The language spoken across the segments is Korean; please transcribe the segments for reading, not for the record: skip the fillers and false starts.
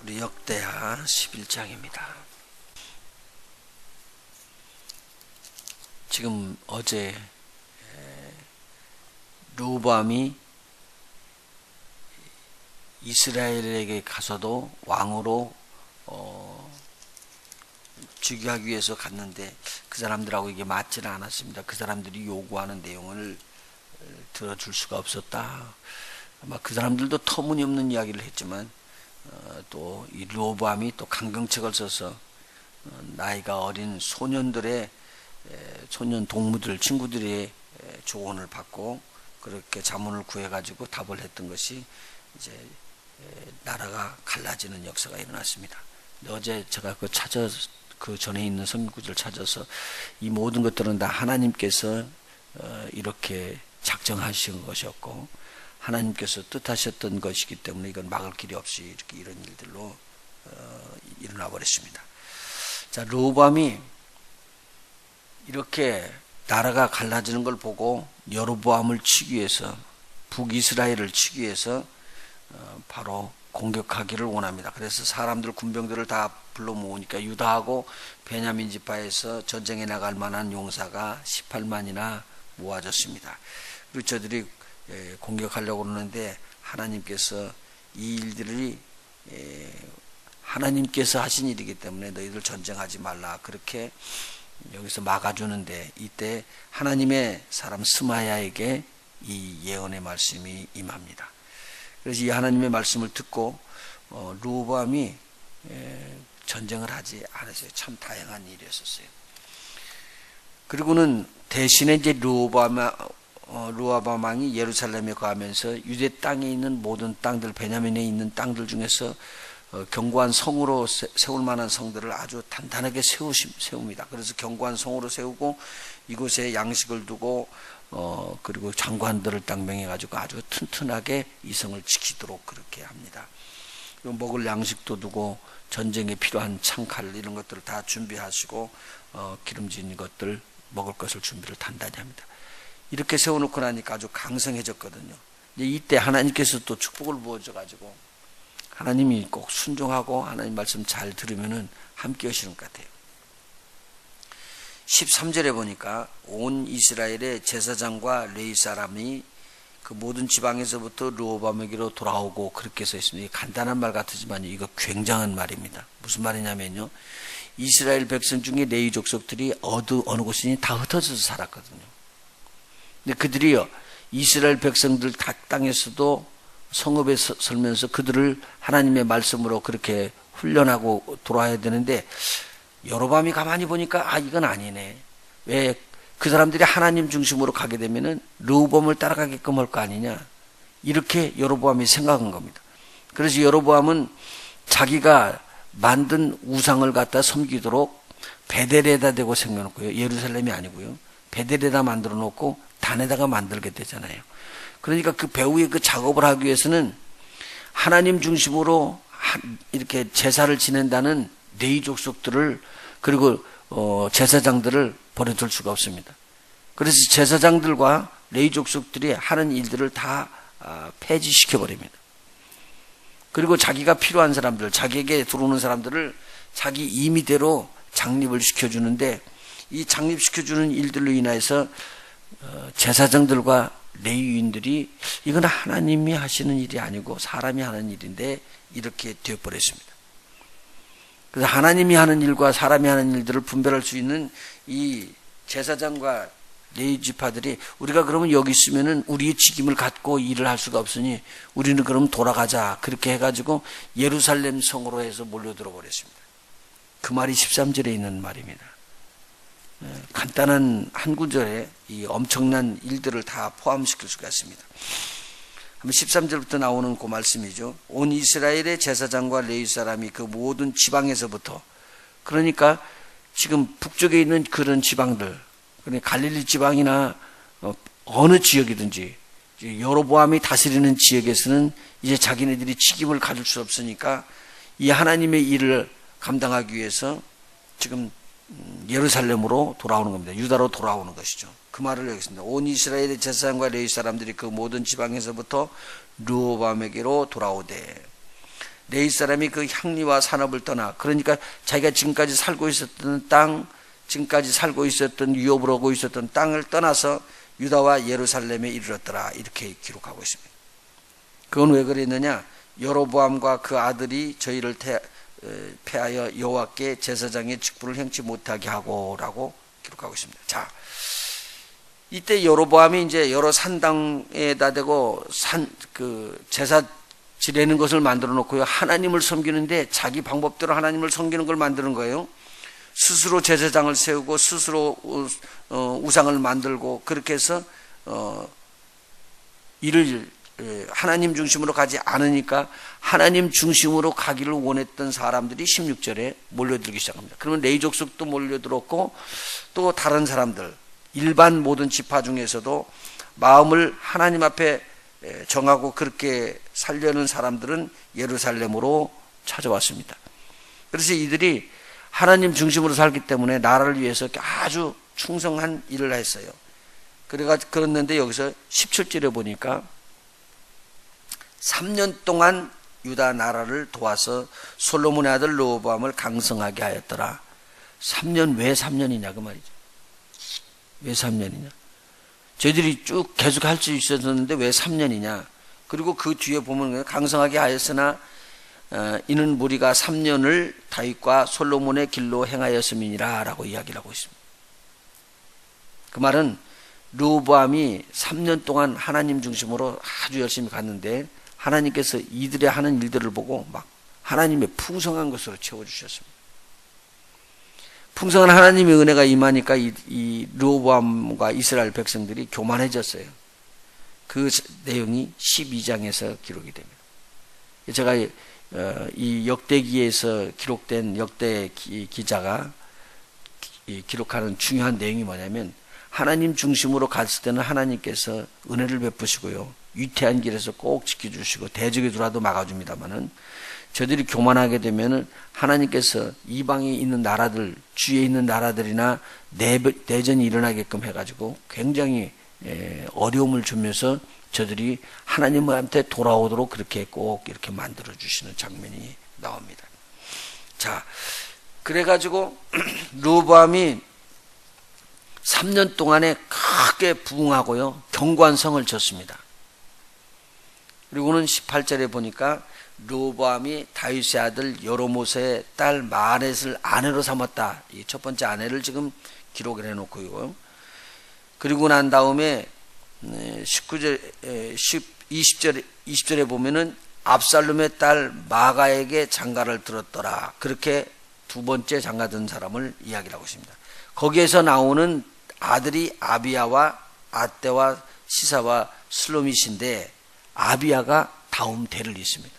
우리 역대하 11장입니다. 지금 어제 르호보암이 이스라엘에게 가서도 왕으로 즉위하기 위해서 갔는데 그 사람들하고 이게 맞지는 않았습니다. 그 사람들이 요구하는 내용을 들어줄 수가 없었다. 아마 그 사람들도 터무니없는 이야기를 했지만 또 이 르호보암이 또 강경책을 써서 나이가 어린 소년 동무들 친구들의 조언을 받고 그렇게 자문을 구해가지고 답을 했던 것이 이제 나라가 갈라지는 역사가 일어났습니다. 어제 제가 그 전에 있는 선구들을 찾아서 이 모든 것들은 다 하나님께서 이렇게 작정하신 것이었고 하나님께서 뜻하셨던 것이기 때문에 이건 막을 길이 없이 이렇게 이런 일들로 일어나 버렸습니다. 자, 르호보암이 이렇게 나라가 갈라지는 걸 보고 여로보암을 치기 위해서 북이스라엘을 치기 위해서 바로 공격하기를 원합니다. 그래서 사람들 군병들을 다 불러 모으니까 유다하고 베냐민 지파에서 전쟁에 나갈 만한 용사가 18만이나 모아졌습니다. 그리고 저들이 공격하려고 그러는데 하나님께서 이 일들이 하나님께서 하신 일이기 때문에 너희들 전쟁하지 말라 그렇게 여기서 막아주는데 이때 하나님의 사람 스마야에게 이 예언의 말씀이 임합니다. 그래서 이 하나님의 말씀을 듣고 르호보암이 전쟁을 하지 않았어요. 참 다양한 일이었었어요. 그리고는 대신에 이제 르호보암 왕이 예루살렘에 가면서 유대 땅에 있는 모든 땅들, 베냐민에 있는 땅들 중에서 견고한 성으로 세울 만한 성들을 아주 단단하게 세웁니다. 그래서 견고한 성으로 세우고 이곳에 양식을 두고 그리고 장관들을 딱 명해가지고 아주 튼튼하게 이 성을 지키도록 그렇게 합니다. 그리고 먹을 양식도 두고 전쟁에 필요한 창칼 이런 것들을 다 준비하시고 기름진 것들 먹을 것을 준비를 단단히 합니다. 이렇게 세워놓고 나니까 아주 강성해졌거든요. 이때 하나님께서 또 축복을 부어줘가지고 하나님이 꼭 순종하고 하나님 말씀 잘 들으면은 함께 하시는 것 같아요. 13절에 보니까 온 이스라엘의 제사장과 레위 사람이 그 모든 지방에서부터 르호보암에게로 돌아오고 그렇게 써 있습니다. 간단한 말 같지만 이거 굉장한 말입니다. 무슨 말이냐면요. 이스라엘 백성 중에 레위 족속들이 어느 곳이니 다 흩어져서 살았거든요. 근데 그들이요 이스라엘 백성들 각 땅에서도 성읍에 설면서 그들을 하나님의 말씀으로 그렇게 훈련하고 돌아야 되는데 여로보암이 가만히 보니까 이건 아니네. 왜 그 사람들이 하나님 중심으로 가게 되면은 르호보암을 따라가게끔 할 거 아니냐. 이렇게 여로보암이 생각한 겁니다. 그래서 여로보암은 자기가 만든 우상을 갖다 섬기도록 베델에다 대고 생겨놓고요. 예루살렘이 아니고요. 베델에다 만들어 놓고 단에다가 만들게 되잖아요. 그러니까 그 배후의 그 작업을 하기 위해서는 하나님 중심으로 이렇게 제사를 지낸다는 레위 족속들을 그리고 제사장들을 버려둘 수가 없습니다. 그래서 제사장들과 레위 족속들이 하는 일들을 다 폐지시켜 버립니다. 그리고 자기가 필요한 사람들, 자기에게 들어오는 사람들을 자기 임의대로 장립을 시켜주는데 이 장립시켜주는 일들로 인해서 제사장들과 레위인들이 이건 하나님이 하시는 일이 아니고 사람이 하는 일인데 이렇게 되어버렸습니다. 그래서 하나님이 하는 일과 사람이 하는 일들을 분별할 수 있는 이 제사장과 레위 지파들이 우리가 그러면 여기 있으면은 우리의 직임을 갖고 일을 할 수가 없으니 우리는 그럼 돌아가자 그렇게 해가지고 예루살렘 성으로 해서 몰려들어 버렸습니다. 그 말이 13절에 있는 말입니다. 간단한 한 구절에 이 엄청난 일들을 다 포함시킬 수가 있습니다. 13절부터 나오는 그 말씀이죠. 온 이스라엘의 제사장과 레위 사람이 그 모든 지방에서부터 그러니까 지금 북쪽에 있는 그런 지방들 그러니까 갈릴리 지방이나 어느 지역이든지 여로보암이 다스리는 지역에서는 이제 자기네들이 책임을 가질 수 없으니까 이 하나님의 일을 감당하기 위해서 지금 예루살렘으로 돌아오는 겁니다. 유다로 돌아오는 것이죠. 그 말을 여기 있습니다. 온 이스라엘의 제사장과 레위 사람들이 그 모든 지방에서부터 르호보암에게로 돌아오되 레위 사람이 그 향리와 산업을 떠나, 그러니까 자기가 지금까지 살고 있었던 땅, 지금까지 살고 있었던 유업을 하고 있었던 땅을 떠나서 유다와 예루살렘에 이르렀더라, 이렇게 기록하고 있습니다. 그건 왜 그랬느냐? 여로보암과 그 아들이 저희를 패하여 여호와께 제사장의 직분을 행치 못하게 하고라고 기록하고 있습니다. 자, 이때 여로보암이 이제 여러 산당에다 대고 제사 지내는 것을 만들어 놓고요, 하나님을 섬기는데 자기 방법대로 하나님을 섬기는 걸 만드는 거예요. 스스로 제사장을 세우고 스스로 우상을 만들고, 그렇게 해서 이를 하나님 중심으로 가지 않으니까 하나님 중심으로 가기를 원했던 사람들이 16절에 몰려들기 시작합니다. 그러면 레위 족속도 몰려들었고, 또 다른 사람들, 일반 모든 지파 중에서도 마음을 하나님 앞에 정하고 그렇게 살려는 사람들은 예루살렘으로 찾아왔습니다. 그래서 이들이 하나님 중심으로 살기 때문에 나라를 위해서 아주 충성한 일을 했어요. 그랬는데 여기서 17절에 보니까 3년 동안 유다 나라를 도와서 솔로몬의 아들 르호보암을 강성하게 하였더라. 3년, 왜 3년이냐 그 말이죠. 왜 3년이냐? 저희들이 쭉 계속 할 수 있었는데 왜 3년이냐? 그리고 그 뒤에 보면 강성하게 하였으나 이는 무리가 3년을 다윗과 솔로몬의 길로 행하였음이니라 라고 이야기를 하고 있습니다. 그 말은 르호보암이 3년 동안 하나님 중심으로 아주 열심히 갔는데 하나님께서 이들의 하는 일들을 보고 막 하나님의 풍성한 것으로 채워주셨습니다. 풍성한 하나님의 은혜가 임하니까 이 르호보암과 이스라엘 백성들이 교만해졌어요. 그 내용이 12장에서 기록이 됩니다. 제가 이 역대기에서 기록된 역대 기자가 기록하는 중요한 내용이 뭐냐면, 하나님 중심으로 갔을 때는 하나님께서 은혜를 베푸시고요, 위태한 길에서 꼭 지켜주시고 대적의 두라도 막아줍니다마는, 저들이 교만하게 되면은 하나님께서 이방에 있는 나라들, 주위에 있는 나라들이나 내전이 일어나게끔 해가지고 굉장히 어려움을 주면서 저들이 하나님한테 돌아오도록 그렇게 꼭 이렇게 만들어 주시는 장면이 나옵니다. 자, 그래가지고 르호보암이 3년 동안에 크게 부흥하고요, 견고한 성을 졌습니다. 그리고는 18절에 보니까 르호보암이 다윗의 아들 여로모세의 딸 마렛을 아내로 삼았다. 이 첫 번째 아내를 지금 기록을 해놓고요. 그리고 난 다음에 20절에 보면은 압살롬의 딸 마가에게 장가를 들었더라. 그렇게 두 번째 장가든 사람을 이야기를 하고 있습니다. 거기에서 나오는 아들이 아비야와 아떼와 시사와 슬로밋인데, 아비야가 다음 대를 잇습니다.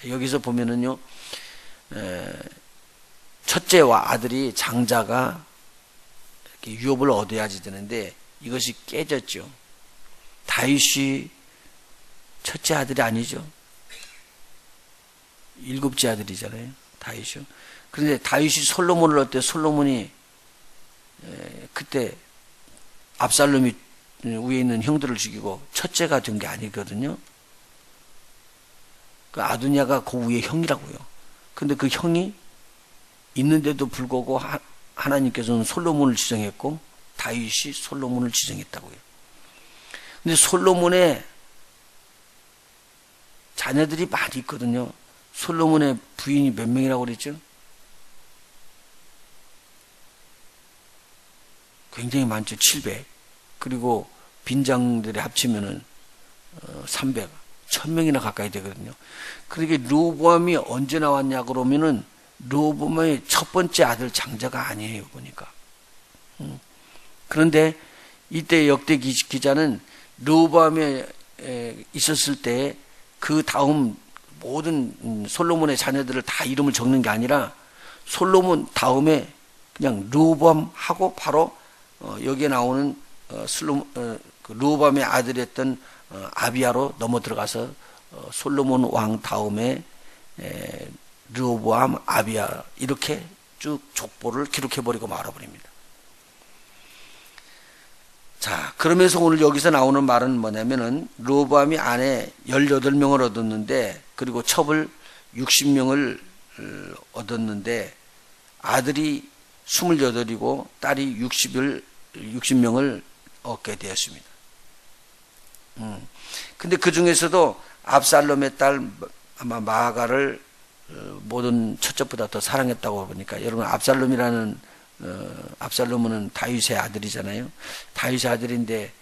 여기서 보면은요, 첫째와 아들이 장자가 이렇게 유업을 얻어야지 되는데 이것이 깨졌죠. 다윗이 첫째 아들이 아니죠. 일곱째 아들이잖아요, 다윗이요. 그런데 다윗이 솔로몬을 얻을 때 솔로몬이 그때 압살롬이 위에 있는 형들을 죽이고 첫째가 된 게 아니거든요. 그 아도니아가 그 위에 형이라고요. 근데 그 형이 있는데도 불구하고 하나님께서는 솔로몬을 지정했고 다윗이 솔로몬을 지정했다고요. 근데 솔로몬의 자녀들이 많이 있거든요. 솔로몬의 부인이 몇 명이라고 그랬죠? 굉장히 많죠. 700. 그리고 빈장들이 합치면은 300, 1000명이나 가까이 되거든요. 그러니까 르호보암이 언제 나왔냐 그러면은 르호보암의 첫 번째 아들 장자가 아니에요, 보니까. 그런데 이때 역대 기자는 르호보암에 있었을 때 그 다음 모든 솔로몬의 자녀들을 다 이름을 적는 게 아니라 솔로몬 다음에 그냥 르호보암 하고 바로 여기에 나오는 르호보암의 아들이었던 아비야로 넘어 들어가서 솔로몬 왕 다음에 르호보암, 아비야 이렇게 쭉 족보를 기록해버리고 말아버립니다. 자, 그러면서 오늘 여기서 나오는 말은 뭐냐면은 르호보암이 아내 18명을 얻었는데 그리고 첩을 60명을 얻었는데 아들이 28이고 딸이 60명을 얻게 되었습니다. 근데 그 중에서도 압살롬의 딸 아마 마아가를 모든 첫째보다 더 사랑했다고 보니까 여러분 압살롬은 다윗의 아들이잖아요. 다윗의 아들인데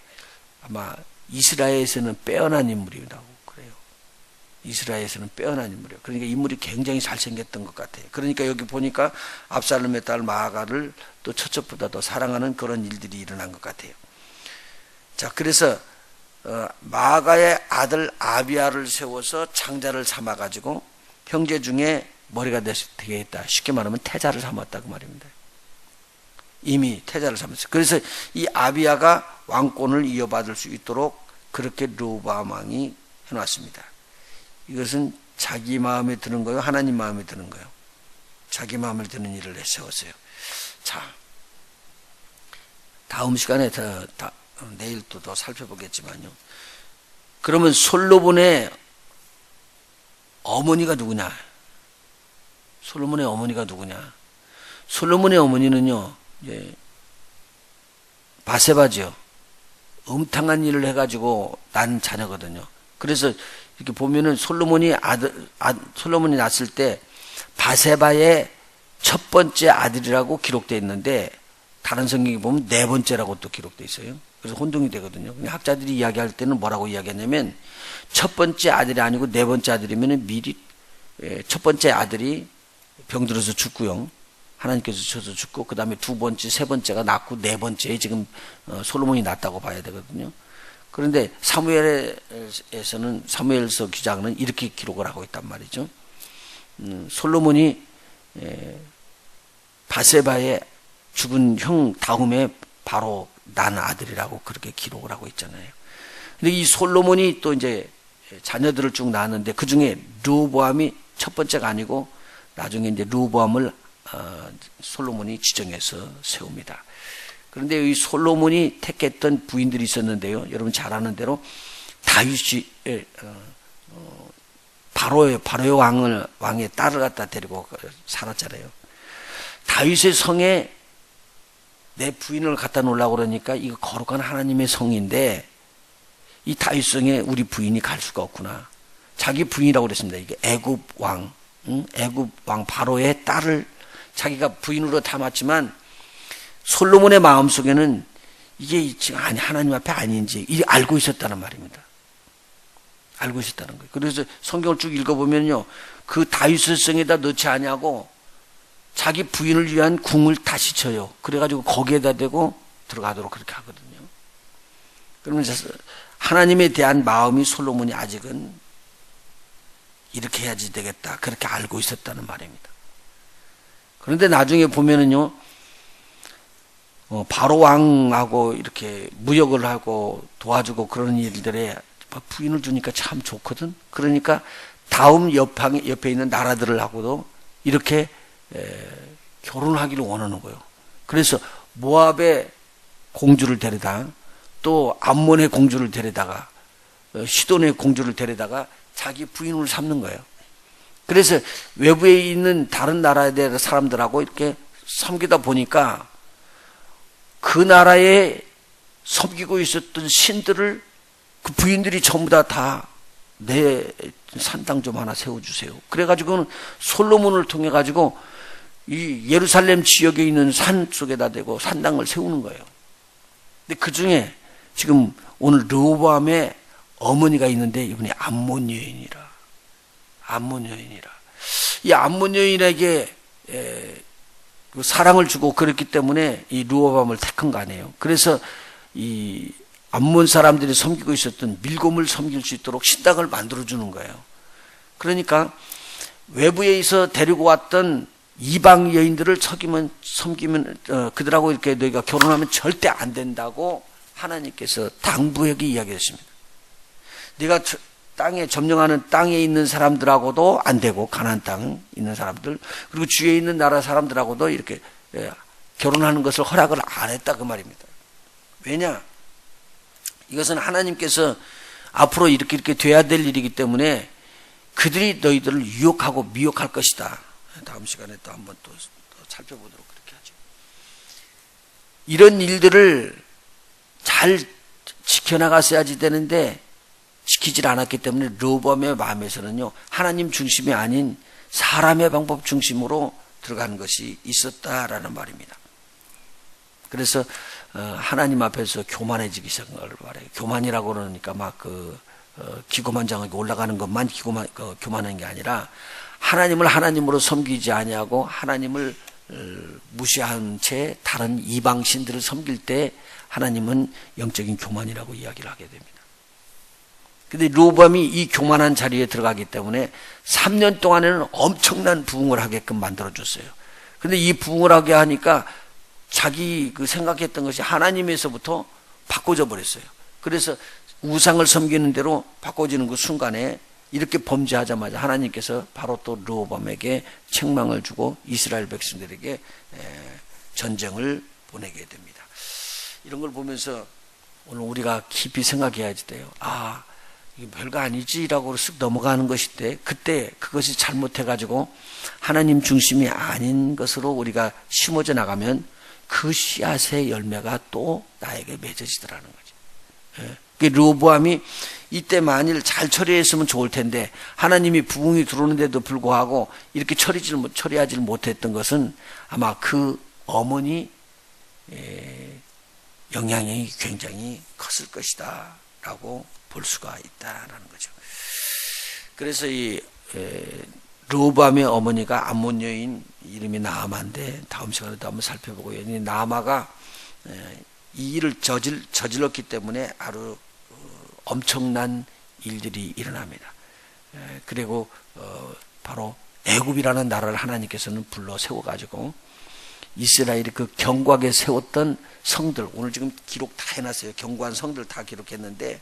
아마 이스라엘에서는 빼어난 인물이라고 그래요. 이스라엘에서는 빼어난 인물이에요. 그러니까 인물이 굉장히 잘생겼던 것 같아요. 그러니까 여기 보니까 압살롬의 딸 마아가를 또 첫째보다 더 사랑하는 그런 일들이 일어난 것 같아요. 자, 그래서 마아가의 아들 아비야를 세워서 장자를 삼아가지고 형제 중에 머리가 되겠다. 쉽게 말하면 태자를 삼았다 그 말입니다. 이미 태자를 삼았어요. 그래서 이 아비야가 왕권을 이어받을 수 있도록 그렇게 르호보암 왕이 해놨습니다. 이것은 자기 마음에 드는 거요, 하나님 마음에 드는 거요. 자기 마음에 드는 일을 내세웠어요. 자, 다음 시간에 내일 또 더 살펴보겠지만요. 그러면 솔로몬의 어머니가 누구냐? 솔로몬의 어머니가 누구냐? 솔로몬의 어머니는요, 바세바지요. 음탕한 일을 해가지고 난 자녀거든요. 그래서 이렇게 보면은 솔로몬이 낳았을 때 바세바의 첫 번째 아들이라고 기록되어 있는데 다른 성경에 보면 네 번째라고 또 기록되어 있어요. 그래서 혼동이 되거든요. 학자들이 이야기할 때는 뭐라고 이야기하냐면 첫 번째 아들이 아니고 네 번째 아들이면 미리 첫 번째 아들이 병들어서 죽고요. 하나님께서 주셔서 죽고 그 다음에 두 번째, 세 번째가 낳고 네 번째에 지금 솔로몬이 낳았다고 봐야 되거든요. 그런데 사무엘서 기자는 이렇게 기록을 하고 있단 말이죠. 솔로몬이 바세바의 죽은 형 다음에 바로 난 아들이라고 그렇게 기록을 하고 있잖아요. 근데 이 솔로몬이 또 이제 자녀들을 쭉 낳았는데 그 중에 르호보암이 첫 번째가 아니고 나중에 이제 르호보암을 솔로몬이 지정해서 세웁니다. 그런데 이 솔로몬이 택했던 부인들이 있었는데요. 여러분 잘 아는 대로 다윗이 바로의 왕의 딸을 갖다 데리고 살았잖아요. 다윗의 성에 내 부인을 갖다 놓으려고 그러니까 이거 거룩한 하나님의 성인데 이 다윗 성에 우리 부인이 갈 수가 없구나. 자기 부인이라고 그랬습니다. 이게 애굽 왕 바로의 딸을 자기가 부인으로 담았지만 솔로몬의 마음속에는 이게 아니 하나님 앞에 아닌지 알고 있었다는 말입니다. 알고 있었다는 거예요. 그래서 성경을 쭉 읽어보면요, 그 다윗의 성에다 넣지 아니하고 자기 부인을 위한 궁을 다시 쳐요. 그래가지고 거기에다 대고 들어가도록 그렇게 하거든요. 그러면서 하나님에 대한 마음이 솔로몬이 아직은 이렇게 해야지 되겠다 그렇게 알고 있었다는 말입니다. 그런데 나중에 보면은요, 바로 왕하고 이렇게 무역을 하고 도와주고 그런 일들에 부인을 주니까 참 좋거든. 그러니까 다음 옆에 있는 나라들하고도 이렇게 결혼하기를 원하는 거예요. 그래서 모압의 공주를 데려다 또 암몬의 공주를 데려다가 시돈의 공주를 데려다가 자기 부인을 삼는 거예요. 그래서 외부에 있는 다른 나라의 사람들하고 이렇게 섬기다 보니까 그 나라에 섬기고 있었던 신들을 그 부인들이 전부 다 내 산당 좀 하나 세워주세요. 그래가지고는 솔로몬을 통해 가지고 이 예루살렘 지역에 있는 산 속에다 대고 산당을 세우는 거예요. 근데 그 중에 지금 오늘 르호보암의 어머니가 있는데 이분이 암몬 여인이라. 이 암몬 여인에게 사랑을 주고 그랬기 때문에 이 르호보암을 택한 거 아니에요. 그래서 이 암몬 사람들이 섬기고 있었던 밀곰을 섬길 수 있도록 신당을 만들어주는 거예요. 그러니까 외부에서 데리고 왔던 이방 여인들을 섬기면 그들하고 이렇게 너희가 결혼하면 절대 안 된다고 하나님께서 당부하게 이야기했습니다. 네가 땅에 점령하는 땅에 있는 사람들하고도 안 되고 가나안 땅에 있는 사람들 그리고 주위에 있는 나라 사람들하고도 이렇게 결혼하는 것을 허락을 안 했다 그 말입니다. 왜냐? 이것은 하나님께서 앞으로 이렇게 돼야 될 일이기 때문에 그들이 너희들을 유혹하고 미혹할 것이다. 다음 시간에 또 한번 또 살펴보도록 그렇게 하죠. 이런 일들을 잘 지켜나갔어야지 되는데 지키질 않았기 때문에 르호보암의 마음에서는요, 하나님 중심이 아닌 사람의 방법 중심으로 들어가는 것이 있었다라는 말입니다. 그래서 하나님 앞에서 교만해지기 시작한 걸 말해요. 교만이라고 그러니까 막 기고만장하게 올라가는 것만 교만한 게 아니라 하나님을 하나님으로 섬기지 아니하고 하나님을 무시한 채 다른 이방신들을 섬길 때 하나님은 영적인 교만이라고 이야기를 하게 됩니다. 근데 르호보암이 이 교만한 자리에 들어가기 때문에 3년 동안에는 엄청난 부흥을 하게끔 만들어줬어요. 근데 이 부흥을 하게 하니까 자기 생각했던 것이 하나님에서부터 바꿔져 버렸어요. 그래서 우상을 섬기는 대로 바꿔지는 그 순간에 이렇게 범죄하자마자 하나님께서 바로 또 르호보암에게 책망을 주고 이스라엘 백성들에게 전쟁을 보내게 됩니다. 이런 걸 보면서 오늘 우리가 깊이 생각해야지 돼요. 아, 이게 별거 아니지라고 쓱 넘어가는 것인데 그때 그것이 잘못해가지고 하나님 중심이 아닌 것으로 우리가 심어져 나가면 그 씨앗의 열매가 또 나에게 맺어지더라는 거죠. 예. 르호보암이 이때 만일 잘 처리했으면 좋을 텐데 하나님이 부흥이 들어오는데도 불구하고 이렇게 처리하지 못했던 것은 아마 그 어머니 영향이 굉장히 컸을 것이다 라고 볼 수가 있다라는 거죠. 그래서 이 르호보암의 어머니가 암몬 여인 이름이 나아마인데 다음 시간에도 한번 살펴보고요. 이 나아마가 이 일을 저질렀기 때문에 아주 엄청난 일들이 일어납니다. 그리고 바로 애굽이라는 나라를 하나님께서는 불러 세워가지고 이스라엘이 그 견고하게 세웠던 성들, 오늘 지금 기록 다 해놨어요. 견고한 성들 다 기록했는데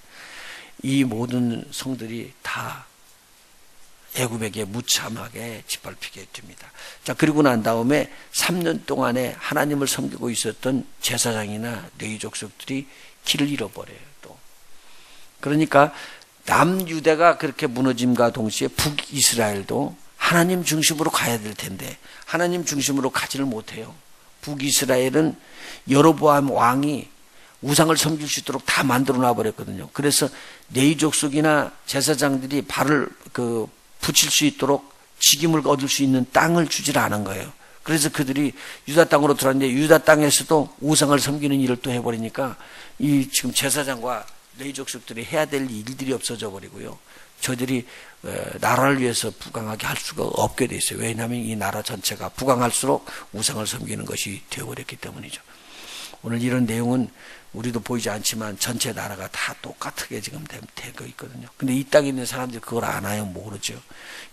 이 모든 성들이 다 애굽에게 무참하게 짓밟히게 됩니다. 자, 그리고 난 다음에 3년 동안에 하나님을 섬기고 있었던 제사장이나 레위 족속들이 길을 잃어버려요. 또 그러니까 남유대가 그렇게 무너짐과 동시에 북이스라엘도 하나님 중심으로 가야 될 텐데 하나님 중심으로 가지를 못해요. 북이스라엘은 여로보암 왕이 우상을 섬길 수 있도록 다 만들어 놔버렸거든요. 그래서 레위 족속이나 제사장들이 발을 붙일 수 있도록 직임을 얻을 수 있는 땅을 주질 않은 거예요. 그래서 그들이 유다 땅으로 들어왔는데 유다 땅에서도 우상을 섬기는 일을 또 해버리니까 이 지금 제사장과 레위 족속들이 해야 될 일들이 없어져 버리고요. 저들이 나라를 위해서 부강하게 할 수가 없게 돼 있어요. 왜냐하면 이 나라 전체가 부강할수록 우상을 섬기는 것이 되어버렸기 때문이죠. 오늘 이런 내용은 우리도 보이지 않지만 전체 나라가 다 똑같게 지금 되고 있거든요. 근데 이 땅에 있는 사람들이 그걸 아나요? 모르죠.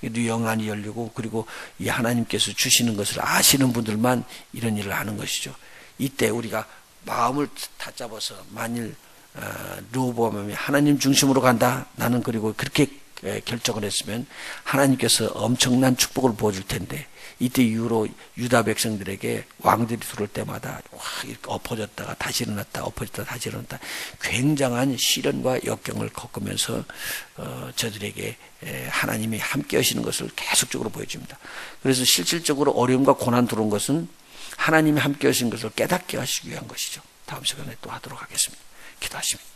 영안이 열리고 그리고 이 하나님께서 주시는 것을 아시는 분들만 이런 일을 하는 것이죠. 이때 우리가 마음을 다잡아서 만일 르호보암이 하나님 중심으로 간다. 나는 그리고 그렇게 결정을 했으면 하나님께서 엄청난 축복을 부어줄 텐데 이때 이후로 유다 백성들에게 왕들이 들어올 때마다 이렇게 엎어졌다가 다시 일어났다 엎어졌다가 다시 일어났다 굉장한 시련과 역경을 겪으면서 저들에게 하나님이 함께 하시는 것을 계속적으로 보여줍니다. 그래서 실질적으로 어려움과 고난 들어온 것은 하나님이 함께 하신 것을 깨닫게 하시기 위한 것이죠. 다음 시간에 또 하도록 하겠습니다. 기도하십니다.